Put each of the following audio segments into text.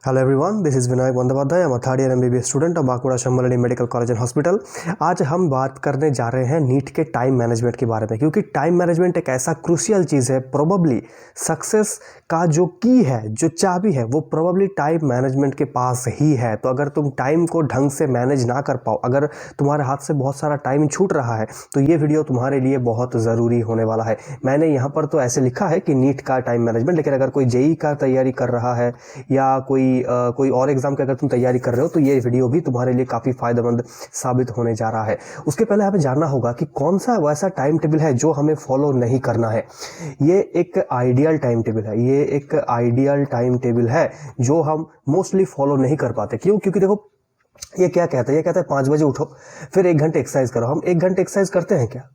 Hello everyone, this is Vinayak Bandopadhyay. I'm a third year MBBS student of Bankura Sammilani medical college and hospital. आज हम बात करने जा रहे हैं नीट के टाइम मैनेजमेंट के बारे में, क्योंकि टाइम मैनेजमेंट एक ऐसा क्रूशियल चीज़ है। प्रोबेबली सक्सेस का जो की है, जो चाबी है, वो प्रोबेबली टाइम मैनेजमेंट के पास ही है। तो अगर तुम टाइम को ढंग से मैनेज ना कर पाओ, अगर तुम्हारे हाथ से बहुत सारा टाइम छूट रहा है, तो ये वीडियो तुम्हारे लिए बहुत ज़रूरी होने वाला है। मैंने यहाँ पर तो ऐसे लिखा है कि नीट का टाइम मैनेजमेंट, लेकिन अगर कोई जेई का तैयारी कर रहा है या कोई और एग्जाम की अगर तुम तैयारी कर रहे हो, तो ये वीडियो भी तुम्हारे लिए काफ़ी फायदेमंद साबित होने जा रहा है। उसके पहले हमें जानना होगा कि कौन सा वैसा टाइम टेबल है जो हमें फॉलो नहीं करना है। ये एक आइडियल टाइम टेबल है, ये एक आइडियल टाइम टेबल है जो हम मोस्टली फॉलो नहीं कर पाते। क्यों? क्योंकि देखो, ये क्या कहता है, ये कहता है 5 बजे उठो, फिर 1 घंटे एक्सरसाइज करो। हम 1 घंटे एक्सरसाइज करते हैं क्या?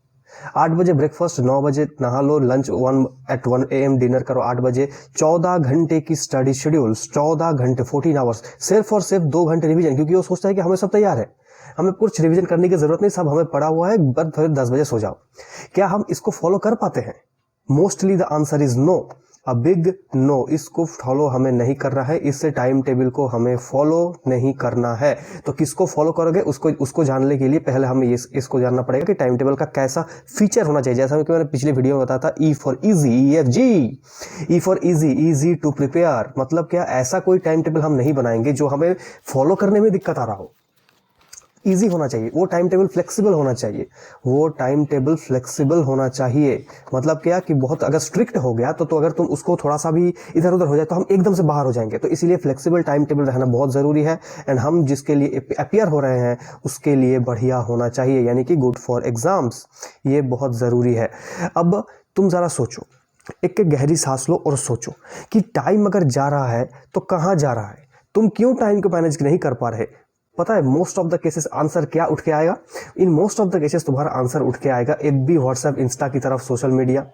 8 बजे ब्रेकफास्ट, 9 बजे नहा लो, लंच 1 AM डिनर करो, 8 बजे 14 घंटे की स्टडी शेड्यूल, 14 घंटे 14 आवर्स, सिर्फ और सिर्फ 2 घंटे रिवीजन। क्योंकि वो सोचता है कि हमें सब तैयार है, हमें कुछ रिवीजन करने की जरूरत नहीं, सब हमें पड़ा हुआ है, बस फिर 10 बजे सो जाओ। क्या हम इसको फॉलो कर पाते हैं? Mostly the answer is no, a big no. इसको फॉलो हमें नहीं करना है, इस टाइम टेबल को हमें फॉलो नहीं करना है। तो किसको फॉलो करोगे, उसको जानने के लिए पहले हमें इसको जानना पड़ेगा कि टाइम टेबल का कैसा फीचर होना चाहिए। जैसा कि मैंने पिछले वीडियो में बताया था, E for easy, EFG, E for easy, easy to prepare. मतलब क्या, ऐसा कोई टाइम टेबल हम नहीं बनाएंगे जो हमें फॉलो करने में दिक्कत आ रहा हो। ईजी होना चाहिए वो टाइम टेबल, फ्लेक्सिबल होना चाहिए वो टाइम टेबल, फ्लेक्सिबल होना चाहिए। मतलब क्या कि बहुत अगर स्ट्रिक्ट हो गया तो अगर तुम उसको थोड़ा सा भी इधर उधर हो जाए तो हम एकदम से बाहर हो जाएंगे। तो इसीलिए फ्लेक्सिबल टाइम टेबल रहना बहुत ज़रूरी है। एंड हम जिसके लिए अपियर हो रहे हैं उसके लिए बढ़िया होना चाहिए, यानी कि गुड फॉर एग्जाम्स। ये बहुत ज़रूरी है। अब तुम ज़रा सोचो, एक गहरी सांस लो और सोचो कि टाइम अगर जा रहा है तो कहाँ जा रहा है? तुम क्यों टाइम को मैनेज नहीं कर पा रहे? पता है most of the cases answer क्या उठ के आएगा? In most of the cases तुम्हारा आंसर उठ के आएगा FB, व्हाट्सएप, इंस्टा की तरफ, सोशल मीडिया,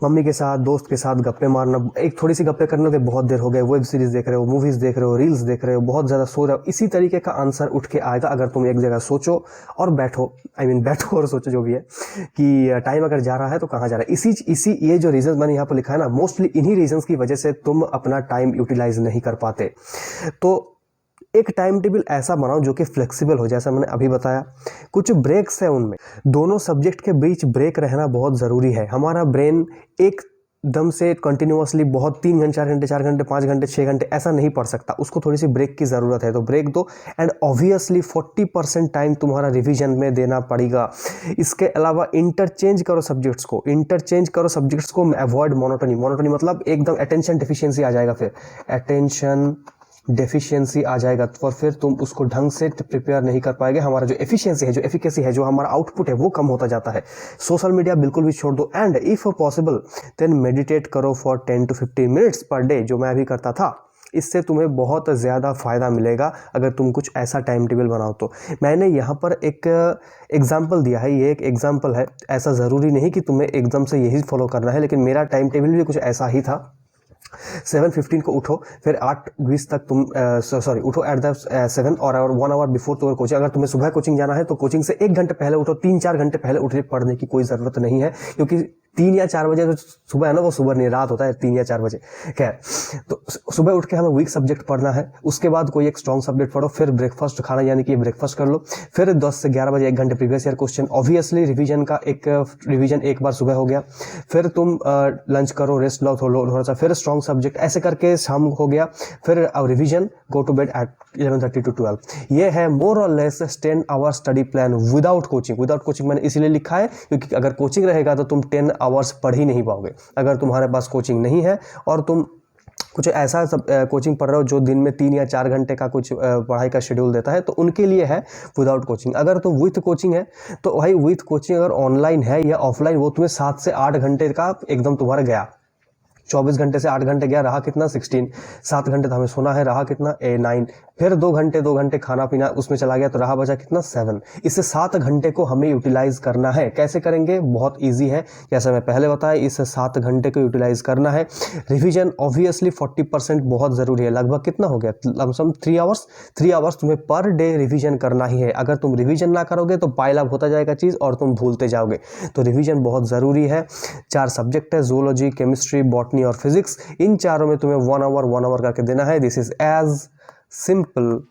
मम्मी के साथ, दोस्त के साथ गप्पे मारना। एक थोड़ी सी गप्पे करने के बहुत देर हो गए, वेब सीरीज देख रहे हो, मूवीज देख रहे हो, रील्स देख रहे हो, बहुत ज़्यादा सो रहे हो। इसी तरीके का आंसर उठ के आएगा अगर तुम एक जगह सोचो और बैठो, बैठो और सोचो, जो भी है, कि टाइम अगर जा रहा है तो कहाँ जा रहा है। इसी ये जो रीजन मैंने यहाँ पर लिखा है ना, मोस्टली इन्हीं रीजंस की वजह से तुम अपना टाइम यूटिलाइज नहीं कर पाते। तो एक टाइम टेबल ऐसा बनाओ जो कि फ्लेक्सिबल हो, जैसा मैंने अभी बताया। कुछ ब्रेक्स है, उनमें दोनों सब्जेक्ट के बीच ब्रेक रहना बहुत ज़रूरी है। हमारा ब्रेन एकदम से कंटिन्यूअसली बहुत 3 घंटे, 4 घंटे, 4 घंटे, 5 घंटे, 6 घंटे ऐसा नहीं पढ़ सकता। उसको थोड़ी सी ब्रेक की ज़रूरत है, तो ब्रेक दो। एंड ऑब्वियसली 40% टाइम तुम्हारा रिवीजन में देना पड़ेगा। इसके अलावा इंटरचेंज करो सब्जेक्ट्स को, अवॉइड मोनोटोनी मतलब एकदम अटेंशन डेफिशिएंसी आ जाएगा, फिर अटेंशन डेफिशिएंसी आ जाएगा, तो फिर तुम उसको ढंग से प्रिपेयर नहीं कर पाएंगे। हमारा जो एफिशिएंसी है, जो एफिकेसी है, जो हमारा आउटपुट है, वो कम होता जाता है। सोशल मीडिया बिल्कुल भी छोड़ दो। And if possible then meditate करो for 10 to 15 minutes per day, जो मैं अभी करता था। इससे तुम्हें बहुत ज़्यादा फ़ायदा मिलेगा अगर तुम कुछ ऐसा टाइम टेबल बनाओ तो। मैंने यहाँ पर एक एग्जाम्पल दिया है, ये एक एग्जाम्पल है। ऐसा ज़रूरी नहीं कि तुम्हें एकदम से यही फॉलो करना है, लेकिन मेरा टाइम टेबल भी कुछ ऐसा ही था। 7:15 को उठो, फिर 8:20 तक तुम उठो एट द 7 और 1 आवर बिफोर तुम्हें कोचिंग। अगर तुम्हें सुबह कोचिंग जाना है तो कोचिंग से 1 घंटे पहले उठो। 3-4 घंटे पहले उठने पढ़ने की कोई ज़रूरत नहीं है, क्योंकि 3 या 4 बजे तो सुबह है ना, वो सुबह नहीं, रात होता है 3 या 4 बजे। खैर, तो सुबह उठ के हमें वीक सब्जेक्ट पढ़ना है, उसके बाद कोई एक स्ट्रॉन्ग सब्जेक्ट पढ़ो, फिर ब्रेकफास्ट खाना, यानी कि ब्रेकफास्ट कर लो, फिर 10 से 11 बजे 1 घंटे previous year question, obviously revision एक बार सुबह हो गया। फिर तुम लंच करो, रेस्ट लो थोड़ा सा, फिर स्ट्रॉन्ग सब्जेक्ट, ऐसे करके शाम हो गया। फिर revision, go to bed at 11:30 to 12। ये है मोर और less 10 hour study plan without coaching मैंने इसीलिए लिखा है क्योंकि अगर कोचिंग रहेगा तो तुम 10 आवर्स पढ़ ही नहीं पाओगे। अगर तुम्हारे पास कोचिंग नहीं है और तुम कुछ ऐसा कोचिंग पढ़ रहे हो जो दिन में 3 या 4 घंटे का कुछ पढ़ाई का शेड्यूल देता है, तो उनके लिए है विदाउट कोचिंग। अगर तो विथ कोचिंग है तो भाई, विथ कोचिंग अगर ऑनलाइन है या ऑफलाइन, वो तुम्हें 7 से 8 घंटे का एकदम तुम्हारा गया। 24 घंटे से 8 घंटे गया, रहा कितना 16। 7 घंटे तो हमें सोना है, रहा कितना 9। फिर 2 घंटे खाना पीना उसमें चला गया, तो रहा बचा कितना 7। इससे 7 घंटे को हमें यूटिलाइज करना है। कैसे करेंगे? बहुत इजी है, जैसे मैं पहले बताया, इस 7 घंटे को यूटिलाइज करना है। रिवीजन ऑब्वियसली 40% बहुत ज़रूरी है। लगभग कितना हो गया, लमसम 3 आवर्स। 3 आवर्स तुम्हें पर डे रिवीजन करना ही है। अगर तुम रिवीजन ना करोगे तो पाइल अप होता जाएगा चीज़ और तुम भूलते जाओगे। तो रिवीजन बहुत ज़रूरी है। 4 सब्जेक्ट है, जूलॉजी, केमिस्ट्री, बॉटनी बॉटनी और फिजिक्स, इन चारों में तुम्हें 1 आवर करके देना है। This is as simple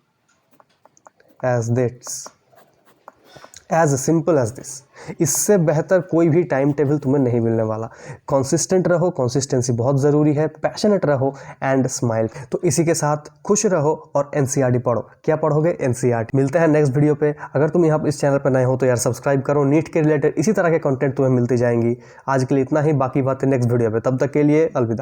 as this. इससे बेहतर कोई भी टाइम टेबल तुम्हें नहीं मिलने वाला। कंसिस्टेंट रहो, कंसिस्टेंसी बहुत ज़रूरी है, पैशनेट रहो एंड स्माइल। तो इसी के साथ खुश रहो और एनसीईआरटी पढ़ो। क्या पढ़ोगे? एनसीईआरटी। मिलते हैं नेक्स्ट वीडियो पे। अगर तुम यहाँ इस चैनल पर नए हो तो यार सब्सक्राइब करो। नीट के रिलेटेड इसी तरह के कंटेंट तुम्हें मिलती जाएंगी। आज के लिए इतना ही, बाकी बातें नेक्स्ट वीडियो पे। तब तक के लिए अलविदा।